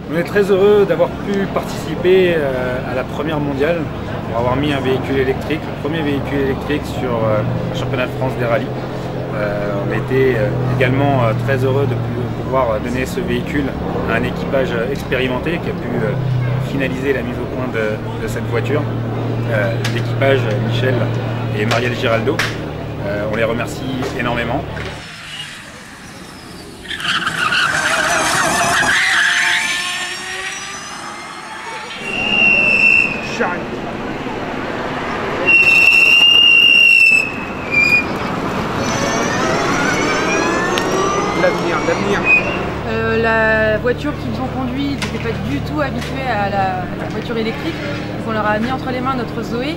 On est très heureux d'avoir pu participer à la première mondiale pour avoir mis un véhicule électrique, le premier véhicule électrique sur un championnat de France des rallyes. On était également très heureux de pouvoir donner ce véhicule à un équipage expérimenté qui a pu finaliser la mise au point de cette voiture. L'équipage Michel et Marielle Giraldo. On les remercie énormément. L'avenir. La voiture qu'ils ont conduite n'était pas du tout habituée à la voiture électrique. Donc on leur a mis entre les mains notre Zoé,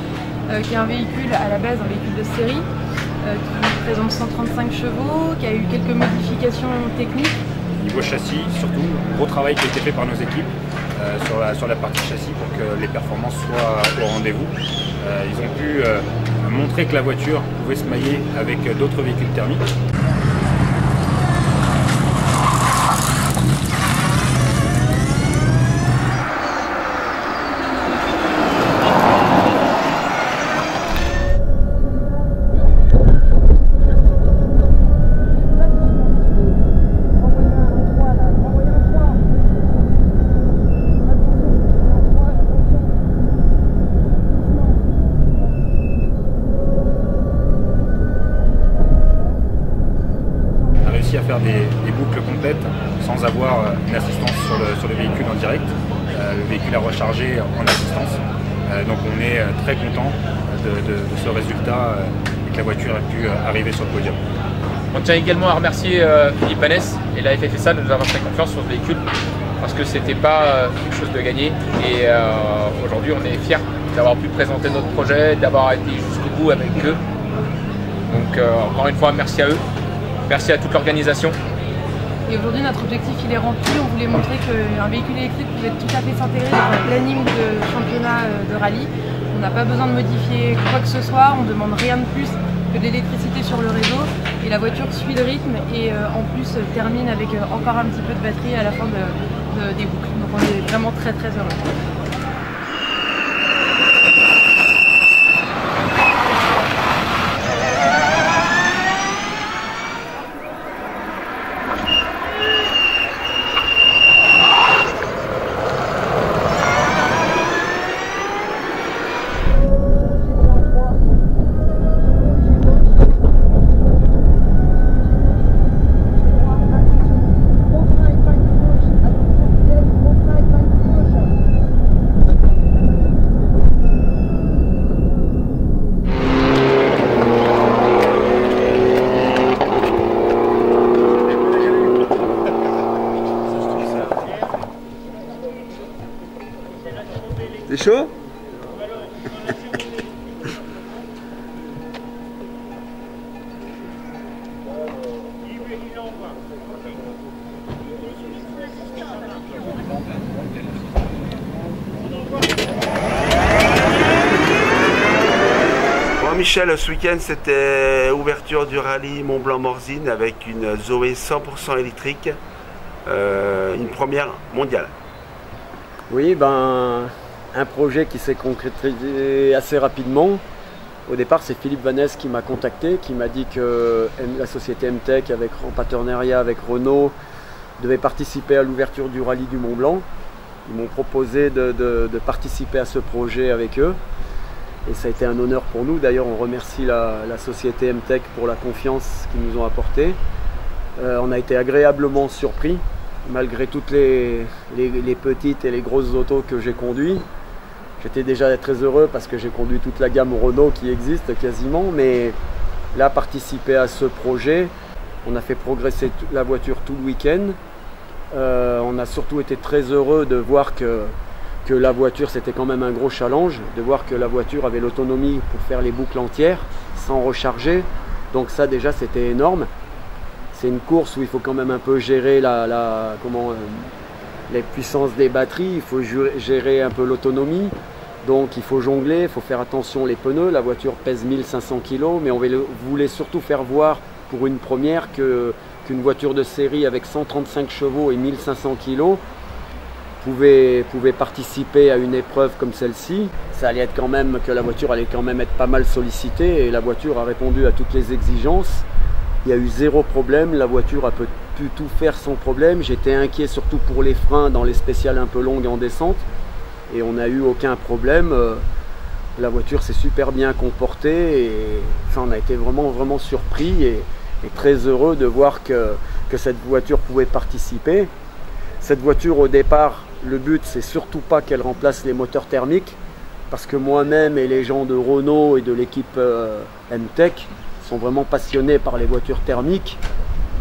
qui est un véhicule à la base, un véhicule de série, qui présente 135 chevaux, qui a eu quelques modifications techniques. Niveau châssis, surtout, gros travail qui a été fait par nos équipes sur la partie châssis pour que les performances soient au rendez-vous. Ils ont pu montrer que la voiture pouvait se mailler avec d'autres véhicules thermiques. À faire des boucles complètes sans avoir une assistance sur le véhicule en direct. Le véhicule a rechargé en assistance. Donc on est très content de ce résultat et que la voiture a pu arriver sur le podium. On tient également à remercier Philippe Vanès et la FFSA de nous avoir fait confiance sur ce véhicule parce que c'était pas quelque chose de gagné et aujourd'hui on est fiers d'avoir pu présenter notre projet, d'avoir été jusqu'au bout avec eux. Donc encore une fois merci à eux. Merci à toute l'organisation. Et aujourd'hui, notre objectif il est rempli. On voulait montrer qu'un véhicule électrique pouvait tout à fait s'intégrer dans le planning de championnat de rallye. On n'a pas besoin de modifier quoi que ce soit. On ne demande rien de plus que de l'électricité sur le réseau. Et la voiture suit le rythme et en plus termine avec encore un petit peu de batterie à la fin des boucles. Donc on est vraiment très très heureux. C'est chaud? Bon Michel, ce week-end c'était ouverture du rallye Mont-Blanc-Morzine avec une Zoé 100% électrique, une première mondiale. Oui, un projet qui s'est concrétisé assez rapidement. Au départ, c'est Philippe Vanès qui m'a contacté, qui m'a dit que la société MTech, en partenariat avec Renault, devait participer à l'ouverture du rallye du Mont Blanc. Ils m'ont proposé de participer à ce projet avec eux. Et ça a été un honneur pour nous. D'ailleurs, on remercie la société MTech pour la confiance qu'ils nous ont apportée. On a été agréablement surpris, malgré toutes les petites et les grosses autos que j'ai conduites. J'étais déjà très heureux parce que j'ai conduit toute la gamme Renault qui existe quasiment, mais là, participer à ce projet, on a fait progresser la voiture tout le week-end. On a surtout été très heureux de voir que la voiture, c'était quand même un gros challenge, de voir que la voiture avait l'autonomie pour faire les boucles entières sans recharger. Donc ça déjà, c'était énorme. C'est une course où il faut quand même un peu gérer les puissances des batteries, il faut gérer un peu l'autonomie, donc il faut jongler, il faut faire attention les pneus. La voiture pèse 1500 kg, mais on voulait surtout faire voir pour une première qu'une voiture de série avec 135 chevaux et 1500 kg pouvaient participer à une épreuve comme celle-ci. Ça allait être quand même que la voiture allait quand même être pas mal sollicitée et la voiture a répondu à toutes les exigences. Il y a eu zéro problème, la voiture a pu tout faire sans problème. J'étais inquiet surtout pour les freins dans les spéciales un peu longues en descente et on n'a eu aucun problème. La voiture s'est super bien comportée et enfin, on a été vraiment surpris et très heureux de voir que cette voiture pouvait participer. Cette voiture au départ, le but c'est surtout pas qu'elle remplace les moteurs thermiques parce que moi-même et les gens de Renault et de l'équipe MTech sont vraiment passionnés par les voitures thermiques.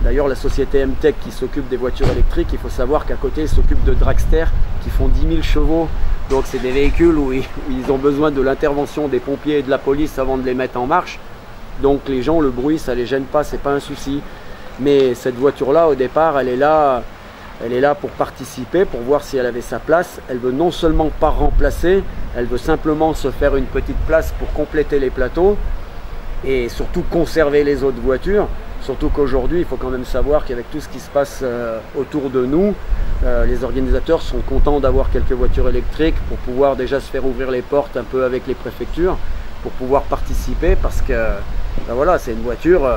D'ailleurs la société MTech qui s'occupe des voitures électriques, il faut savoir qu'à côté ils s'occupent de dragster qui font 10 000 chevaux. Donc c'est des véhicules où ils ont besoin de l'intervention des pompiers et de la police avant de les mettre en marche. Donc les gens, le bruit ça les gêne pas, c'est pas un souci. Mais cette voiture là au départ elle est là pour participer, pour voir si elle avait sa place. Elle veut non seulement pas remplacer, elle veut simplement se faire une petite place pour compléter les plateaux et surtout conserver les autres voitures. Surtout qu'aujourd'hui, il faut quand même savoir qu'avec tout ce qui se passe autour de nous, les organisateurs sont contents d'avoir quelques voitures électriques pour pouvoir déjà se faire ouvrir les portes un peu avec les préfectures, pour pouvoir participer parce que ben voilà, c'est une voiture,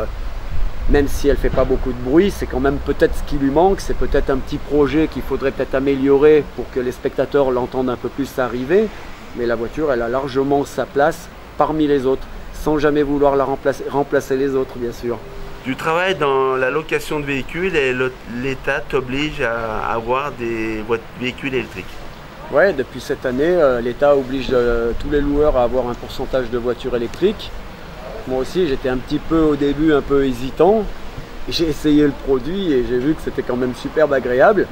même si elle ne fait pas beaucoup de bruit, c'est quand même peut-être ce qui lui manque, c'est peut-être un petit projet qu'il faudrait peut-être améliorer pour que les spectateurs l'entendent un peu plus arriver, mais la voiture, elle a largement sa place parmi les autres, sans jamais vouloir la remplacer les autres, bien sûr. Tu travailles dans la location de véhicules et l'État t'oblige à avoir des véhicules électriques. Oui, depuis cette année, l'État oblige tous les loueurs à avoir un pourcentage de voitures électriques. Moi aussi, j'étais un petit peu au début un peu hésitant. J'ai essayé le produit et j'ai vu que c'était quand même superbe agréable.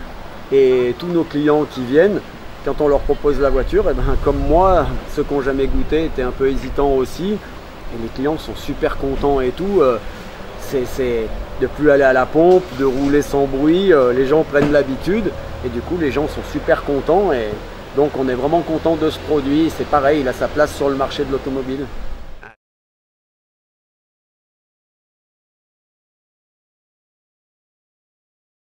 Et tous nos clients qui viennent, quand on leur propose la voiture, et ben, comme moi, ceux qui n'ont jamais goûté étaient un peu hésitants aussi. Et les clients sont super contents et tout. C'est de plus aller à la pompe, de rouler sans bruit. Les gens prennent l'habitude et du coup, les gens sont super contents. Et donc, on est vraiment content de ce produit. C'est pareil, il a sa place sur le marché de l'automobile.